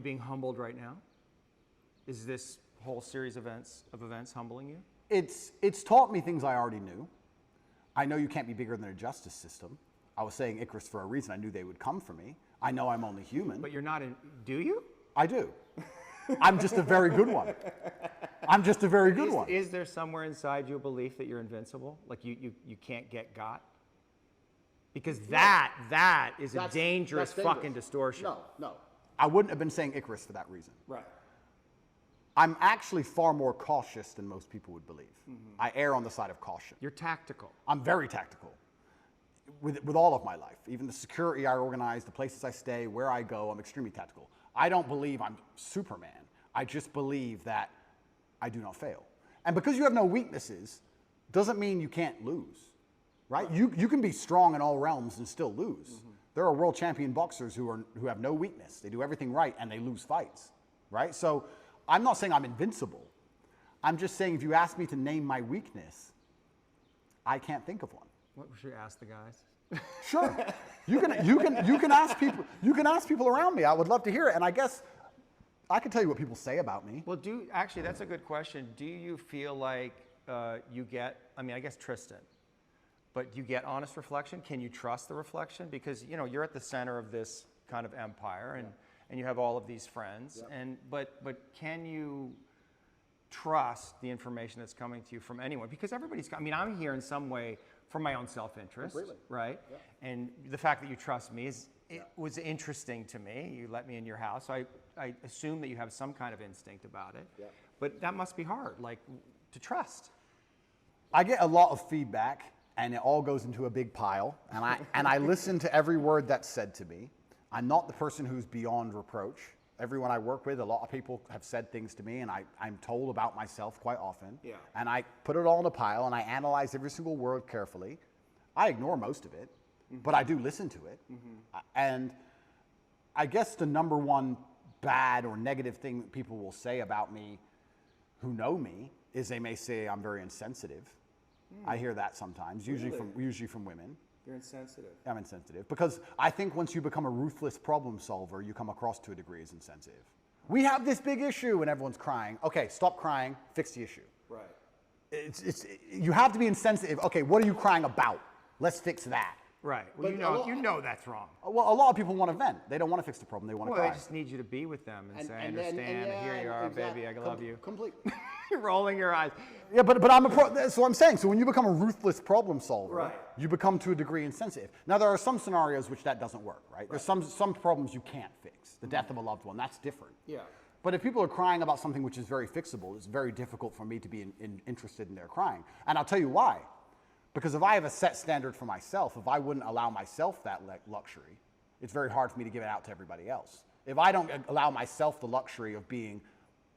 being humbled right now? Is this whole series of events humbling you? It's taught me things I already knew. I know you can't be bigger than a justice system. I was saying Icarus for a reason. I knew they would come for me. I know I'm only human. But you're not in, do you? I do. I'm just a very good one. I'm just a very good one. Is there somewhere inside you a belief that you're invincible? Like you can't get got? Because that is a dangerous fucking distortion. No. I wouldn't have been saying Icarus for that reason. Right. I'm actually far more cautious than most people would believe. Mm-hmm. I err on the side of caution. You're tactical. I'm very tactical with all of my life. Even the security I organize, the places I stay, where I go, I'm extremely tactical. I don't believe I'm Superman. I just believe that I do not fail. And because you have no weaknesses, doesn't mean you can't lose, right? You can be strong in all realms and still lose. Mm-hmm. There are world champion boxers who have no weakness. They do everything right and they lose fights, right? So I'm not saying I'm invincible. I'm just saying if you ask me to name my weakness, I can't think of one. What should we ask the guys? Sure. You can ask people. You can ask people around me. I would love to hear it. And I guess I can tell you what people say about me. Well, actually that's a good question. Do you feel like you get? I mean, I guess Tristan. But you get honest reflection? Can you trust the reflection? Because you're at the center of this kind of empire, and you have all of these friends. Yeah. But can you trust the information that's coming to you from anyone? Because I'm here in some way for my own self-interest, right? Yeah. And the fact that you trust me was interesting to me. You let me in your house. So I assume that you have some kind of instinct about it. Yeah. But that must be hard, like to trust. I get a lot of feedback. And it all goes into a big pile, and I listen to every word that's said to me. I'm not the person who's beyond reproach. Everyone I work with, a lot of people have said things to me, and I'm told about myself quite often. Yeah. And I put it all in a pile, and I analyze every single word carefully. I ignore most of it, but I do listen to it. Mm-hmm. And I guess the number one bad or negative thing that people will say about me who know me is they may say I'm very insensitive. I hear that sometimes, usually from women. You're insensitive. I'm insensitive because I think once you become a ruthless problem solver, you come across to a degree as insensitive. We have this big issue and everyone's crying. Okay, stop crying, fix the issue. Right. You have to be insensitive. Okay, what are you crying about? Let's fix that. Right. Well, you know that's wrong. Well, a lot of people want to vent. They don't want to fix the problem. They want to cry. They just need you to be with them and say, I understand. Here you are, baby. I love you. Completely. You're rolling your eyes. Yeah, but that's what I'm saying. So when you become a ruthless problem solver, you become to a degree insensitive. Now, there are some scenarios which that doesn't work, right? There's some problems you can't fix. The death of a loved one, that's different. Yeah. But if people are crying about something which is very fixable, it's very difficult for me to be interested in their crying. And I'll tell you why. Because if I have a set standard for myself, if I wouldn't allow myself that luxury, it's very hard for me to give it out to everybody else. If I don't allow myself the luxury of being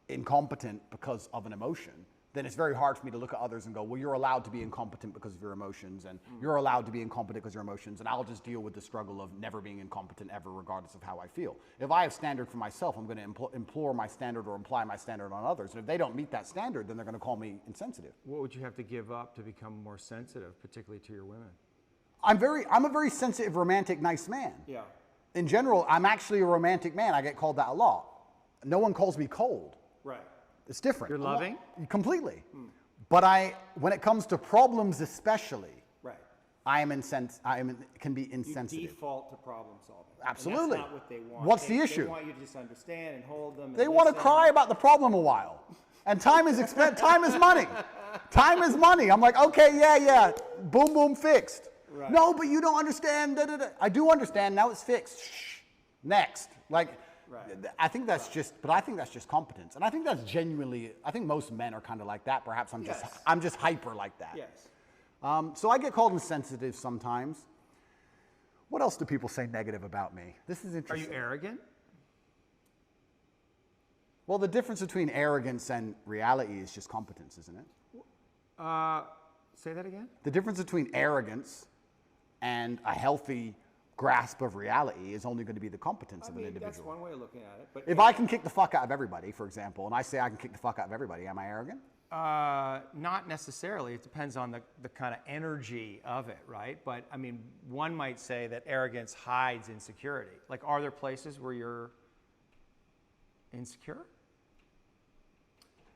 incompetent because of an emotion, then it's very hard for me to look at others and go, well, you're allowed to be incompetent because of your emotions, and you're allowed to be incompetent because of your emotions, and I'll just deal with the struggle of never being incompetent ever, regardless of how I feel. If I have standard for myself, I'm going to implore my standard or imply my standard on others, and if they don't meet that standard, then they're going to call me insensitive. What would you have to give up to become more sensitive, particularly to your women? I'm a very sensitive, romantic, nice man. Yeah. In general, I'm actually a romantic man. I get called that a lot. No one calls me cold. Right. It's different. You're loving? Completely. But when it comes to problems especially, I can be insensitive. You default to problem solving. Absolutely. And that's not what they want. What's the issue? They want you to just understand and hold them. They want to cry about the problem a while. And time is time is money. Time is money. I'm like, okay, yeah. Boom, boom, fixed. Right. No, but you don't understand. I do understand. Now it's fixed. Shh. Next. I think that's just competence, and I think that's genuinely. I think most men are kind of like that. Perhaps I'm just hyper like that. Yes. So I get called insensitive sometimes. What else do people say negative about me? This is interesting. Are you arrogant? Well, the difference between arrogance and reality is just competence, isn't it? Say that again. The difference between arrogance and a healthy grasp of reality is only going to be the competence of an individual. That's one way of looking at it. But if I can kick the fuck out of everybody, for example, and I say I can kick the fuck out of everybody, am I arrogant? Not necessarily. It depends on the kind of energy of it, right? But I mean, one might say that arrogance hides insecurity. Like, are there places where you're Insecure?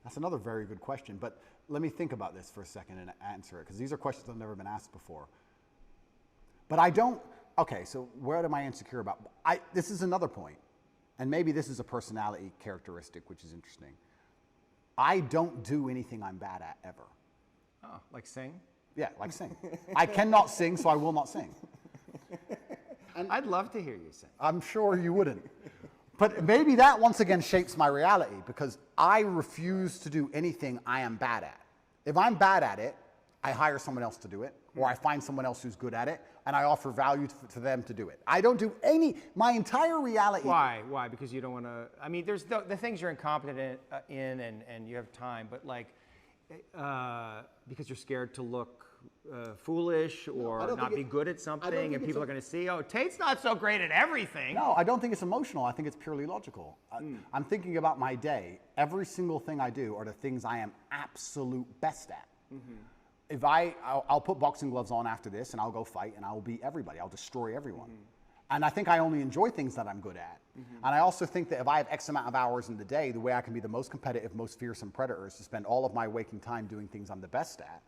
That's another very good question, but let me think about this for a second and answer it, because these are questions that have never been asked before. But I don't, okay, so what am I insecure about? This is another point, and maybe this is a personality characteristic, which is interesting. I don't do anything I'm bad at ever. Oh, like sing? Yeah, like sing. I cannot sing, so I will not sing. And I'd love to hear you sing. I'm sure you wouldn't. But maybe that once again shapes my reality, because I refuse to do anything I am bad at. If I'm bad at it, I hire someone else to do it, or I find someone else who's good at it, and I offer value to them to do it. I don't do my entire reality. Why? Why? Because you don't want to, I mean, there's the things you're incompetent in and you have time, but like, because you're scared to look foolish or not be good at something, and people are going to see, oh, Tate's not so great at everything. No, I don't think it's emotional. I think it's purely logical. I'm thinking about my day. Every single thing I do are the things I am absolute best at. If I'll put boxing gloves on after this and I'll go fight and I'll beat everybody. I'll destroy everyone. And I think I only enjoy things that I'm good at. And I also think that if I have X amount of hours in the day, the way I can be the most competitive, most fearsome predator is to spend all of my waking time doing things I'm the best at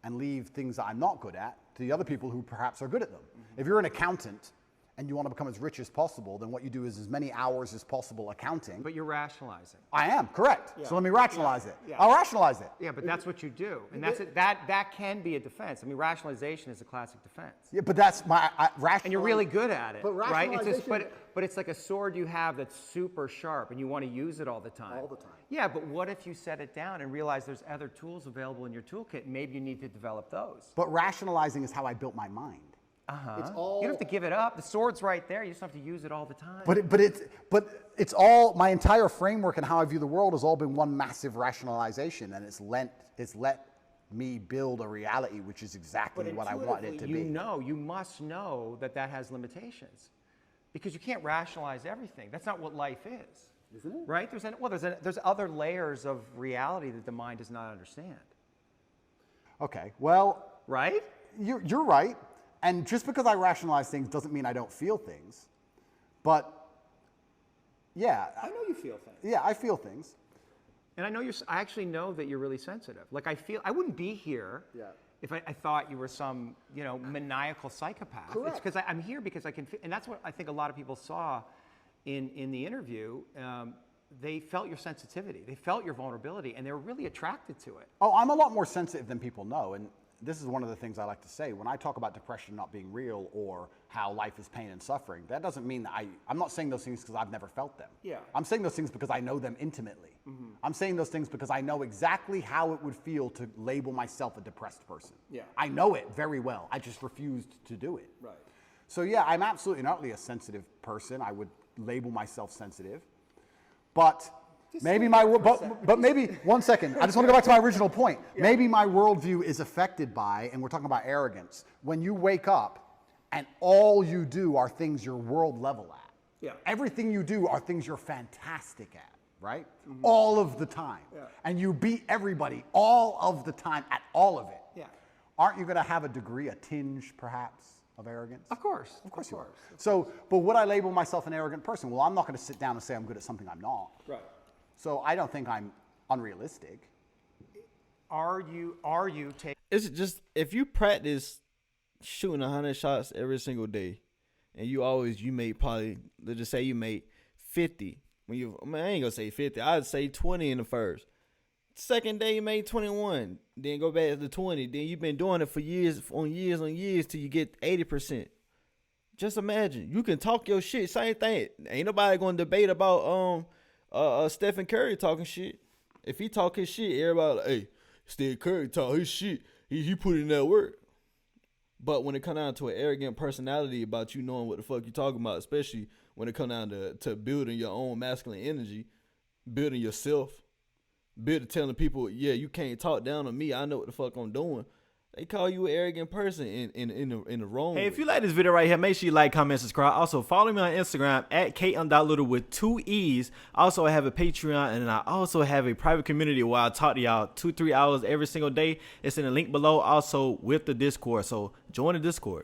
and leave things that I'm not good at to the other people who perhaps are good at them. If you're an accountant and you want to become as rich as possible, then what you do is as many hours as possible accounting. But you're rationalizing. I am, correct. Yeah. So let me rationalize it. Yeah. I'll rationalize it. Yeah, but that's what you do. And that's it. That can be a defense. I mean, rationalization is a classic defense. Yeah, but that's my rationalization. And you're really good at it, But right? It's just, rationalization- but it's like a sword you have that's super sharp and you want to use it all the time. All the time. Yeah, but what if you set it down and realize there's other tools available in your toolkit? Maybe you need to develop those. But rationalizing is how I built my mind. It's all, you don't have to give it up. The sword's right there. You just have to use it all the time. But it's all, my entire framework and how I view the world has all been one massive rationalization, and it's let me build a reality which is exactly what I want it to be. You must know that has limitations, because you can't rationalize everything. That's not what life is. Isn't it? Right? There's other layers of reality that the mind does not understand. Okay, well, Right? you're right. And just because I rationalize things doesn't mean I don't feel things. But yeah. I know you feel things. Yeah, I feel things. And I actually know that you're really sensitive. Like I wouldn't be here if I thought you were some, maniacal psychopath. Correct. It's because I'm here because I can feel, and that's what I think a lot of people saw in the interview. They felt your sensitivity. They felt your vulnerability, and they were really attracted to it. Oh, I'm a lot more sensitive than people know. And this is one of the things I like to say. When I talk about depression not being real or how life is pain and suffering, that doesn't mean that I'm not saying those things because I've never felt them. Yeah. I'm saying those things because I know them intimately. I'm saying those things because I know exactly how it would feel to label myself a depressed person. Yeah. I know it very well. I just refused to do it. Right. So yeah, I'm absolutely not a sensitive person. I would label myself sensitive. But maybe but maybe, one second, I just want to go back to my original point. Yeah. Maybe my worldview is affected by, and we're talking about arrogance, when you wake up and all you do are things you're world level at. Yeah. Everything you do are things you're fantastic at, right? All of the time. Yeah. And And you beat everybody all of the time at all of it. Yeah. Aren't you going to have a degree, a tinge perhaps, of arrogance? Of course. Of course you are. So, but would I label myself an arrogant person? Well, I'm not going to sit down and say I'm good at something I'm not. Right. So I don't think I'm unrealistic. Are you taking? It's just, if you practice shooting 100 shots every single day, and you made probably, let's just say you made 50. I ain't gonna say 50. I'd say 20 in the first. Second day you made 21. Then go back to 20. Then you've been doing it for years on years till you get 80%. Just imagine, you can talk your shit. Same thing. Ain't nobody gonna debate about Stephen Curry talking shit. If he talk his shit, everybody like, hey, Stephen Curry talk his shit. He put in that work. But when it come down to an arrogant personality about you knowing what the fuck you talking about, especially when it come down to building your own masculine energy, building yourself, telling people, yeah, you can't talk down on me. I know what the fuck I'm doing. They call you an arrogant person in the wrong way. Hey, if you like this video right here, make sure you like, comment, subscribe. Also, follow me on Instagram at KM.Little with 2 E's. Also, I have a Patreon, and I also have a private community where I talk to y'all 2-3 hours every single day. It's in the link below, also with the Discord. So join the Discord.